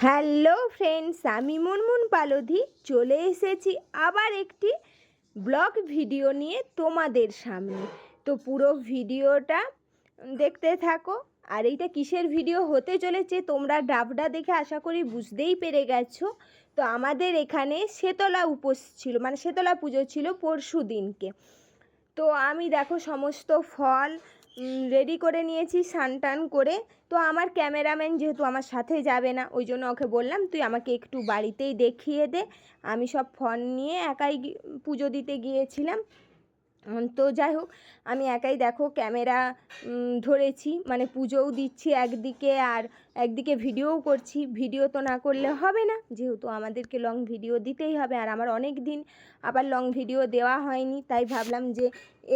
Hello friends, আমি মুনমুন পালোধি চলে এসেছি আবার একটি ব্লগ ভিডিও নিয়ে তোমাদের সামনে। তো পুরো ভিডিওটা দেখতে থাকো। আর এইটা কিসের ভিডিও হতে চলেছে তোমরা ডাবটা দেখে আশা করি বুঝতেই পেরে গেছো। তো আমাদের এখানে শেতলা উপোস ছিল, মানে শেতলা পুজো ছিল পরশু দিনকে। তো আমি দেখো সমস্ত ফল রেডি করে নিয়েছি স্নান টান করে। তো আমার ক্যামেরাম্যান যেহেতু আমার সাথে যাবে না, ওই জন্য ওকে বললাম তুই আমাকে একটু বাড়িতেই দেখিয়ে দে। আমি সব ফল নিয়ে একাই পুজো দিতে গিয়েছিলাম। তো যাই হোক, আমি একাই দেখো ক্যামেরা ধরেছি, মানে পুজোও দিচ্ছি একদিকে আর একদিকে ভিডিওও করছি। ভিডিও তো না করলে হবে না, যেহেতু আমাদেরকে লং ভিডিও দিতেই হবে। আর আমার অনেক দিন আবার লং ভিডিও দেওয়া হয়নি, তাই ভাবলাম যে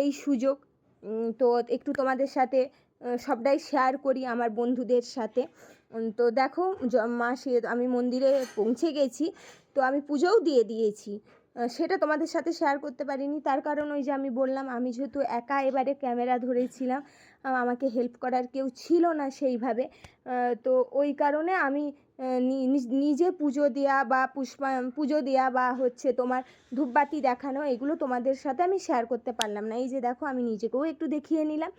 এই সুযোগ তো একটু তোমাদের সাথে সবটাই শেয়ার করি আমার বন্ধুদের সাথে। তো দেখো মাসে আমি মন্দিরে পৌঁছে গেছি, তো আমি পুজোও দিয়ে দিয়েছি। সেটা তোমাদের সাথে শেয়ার করতে পারিনি, তার কারণ ওই যে আমি বললাম আমি যেহেতু একা এবারে ক্যামেরা ধরেছিলাম, আমাকে হেল্প করার কেউ ছিল না সেইভাবে। তো ওই কারণে আমি নিজে পুজো দেওয়া বা পুজো দেওয়া বা হচ্ছে তোমার ধূপবাতি দেখানো, এগুলো তোমাদের সাথে আমি শেয়ার করতে পারলাম না। এই যে দেখো আমি নিজেকেও একটু দেখিয়ে নিলাম।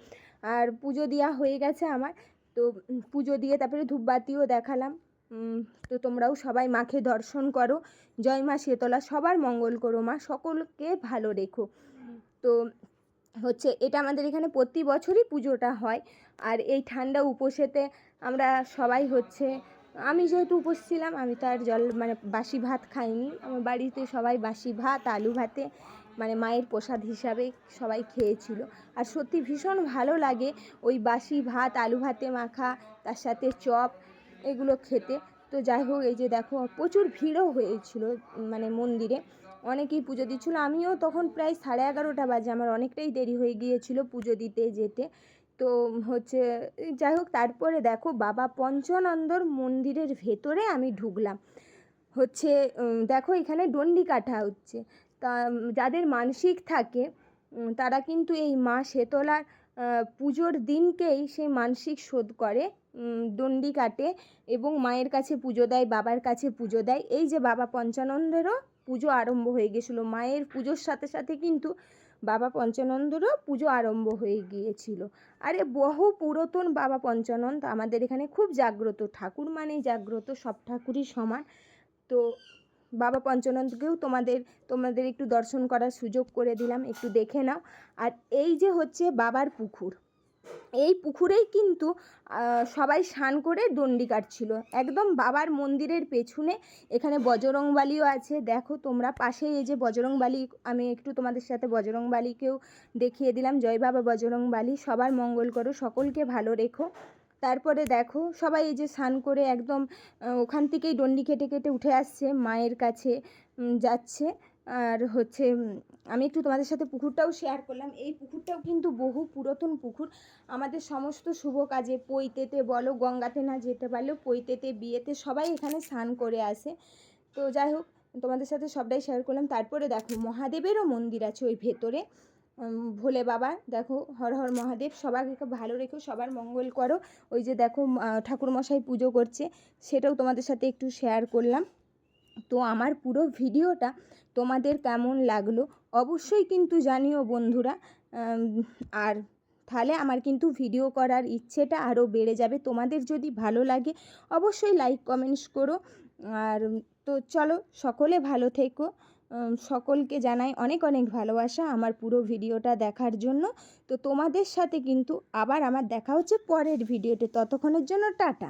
আর পুজো দেওয়া হয়ে গেছে আমার। তো পুজো দিয়ে তারপরে ধূপবাতিও দেখালাম। তো তোমরাও সবাই মাকে দর্শন করো। জয় মা শেতলা, সবার মঙ্গল করো মা, সকলকে ভালো রেখো। তো হচ্ছে এটা আমাদের এখানে প্রতি বছরই পুজোটা হয়। আর এই ঠান্ডা উপোসেতে আমরা সবাই হচ্ছে, আমি যেহেতু উপোস ছিলাম আমি তো আর মানে বাসি ভাত খাইনি। আমার বাড়িতে সবাই বাসি ভাত আলু ভাতে মানে মায়ের প্রসাদ হিসাবে সবাই খেয়েছিল। আর সত্যি ভীষণ ভালো লাগে ওই বাসি ভাত আলু ভাতে মাখা, তার সাথে চপ, এগুলো খেতে। তো যাই হোক, এই যে দেখো প্রচুর ভিড়ও হয়েছিল, মানে মন্দিরে অনেকেই পুজো দিচ্ছিলো। আমিও তখন প্রায় 11:30 বাজে, আমার অনেকটাই দেরি হয়ে গিয়েছিল পুজো দিতে যেতে। তো হচ্ছে যাই হোক, তারপরে দেখো বাবা পঞ্চানন্দর মন্দিরের ভেতরে আমি ঢুকলাম। হচ্ছে দেখো এখানে ডন্ডি কাটা হচ্ছে। তা যাদের মানসিক থাকে তারা কিন্তু এই মা শেতলার পুজোর দিনকেই সেই মানসিক শোধ করে, ডন্ডি কাটে এবং মায়ের কাছে পুজো দেয়, বাবার কাছে পুজো দেয়। এই যে বাবা পঞ্চানন্দেরও পুজো আরম্ভ হয়ে গেছিলো, মায়ের পুজোর সাথে সাথে কিন্তু বাবা পঞ্চানন্দেরও পুজো আরম্ভ হয়ে গিয়েছিল। আরে বহু পুরাতন বাবা পঞ্চানন্দ আমাদের এখানে খুব জাগ্রত ঠাকুর, মানেই জাগ্রত, সব ঠাকুরই সমান। তো বাবা পঞ্চানন্দকেও তোমাদের একটু দর্শন করার সুযোগ করে দিলাম, একটু দেখে নাও। আর এই যে হচ্ছে বাবার পুকুর, এই পুকুরেই কিন্তু সবাই স্নান করে ডন্ডি কাটছিল একদম বাবার মন্দিরের পেছনে। এখানে বজরংবলীও আছে, দেখো তোমরা পাশেই এই যে বজরংবলী, আমি একটু তোমাদের সাথে বজরংবলীকেও দেখিয়ে দিলাম। জয় বাবা বজরংবলী, সবার মঙ্গল করো, সকলকে ভালো রেখো। তারপরে দেখো সবাই এই যে স্নান করে একদম ওখান থেকেই ডন্ডি কেটে কেটে উঠে আসছে, মায়ের কাছে যাচ্ছে। আর হচ্ছে আমি একটু তোমাদের সাথে পুকুরটাও শেয়ার করলাম। এই পুকুরটাও কিন্তু বহু পুরাতন পুকুর। আমাদের সমস্ত শুভ কাজে, পৈতেতে বলো, গঙ্গাতে না যেতে পারলেও পৈতেতে, বিয়েতে সবাই এখানে স্নান করে আসে। তো যাই হোক, তোমাদের সাথে সবটাই শেয়ার করলাম। তারপরে দেখো মহাদেবেরও মন্দির আছে ওই ভেতরে, ভোলে বাবা, দেখো হর হর মহাদেব, সবাইকে ভালো রেখো, সবার মঙ্গল করো। ওই যে দেখো ঠাকুরমশাই পুজো করছে, সেটাও তোমাদের সাথে একটু শেয়ার করলাম। তো আমার পুরো ভিডিওটা তোমাদের কেমন লাগলো অবশ্যই কিন্তু জানিও বন্ধুরা। আর তাহলে আমার কিন্তু ভিডিও করার ইচ্ছেটা আরও বেড়ে যাবে। তোমাদের যদি ভালো লাগে অবশ্যই লাইক কমেন্টস করো। আর তো চলো, সকলে ভালো থেকো। সকলকে জানাই অনেক অনেক ভালোবাসা আমার পুরো ভিডিওটা দেখার জন্য। তো তোমাদের সাথে কিন্তু আবার আমার দেখা হচ্ছে পরের ভিডিওতে, ততক্ষণের জন্য টাটা।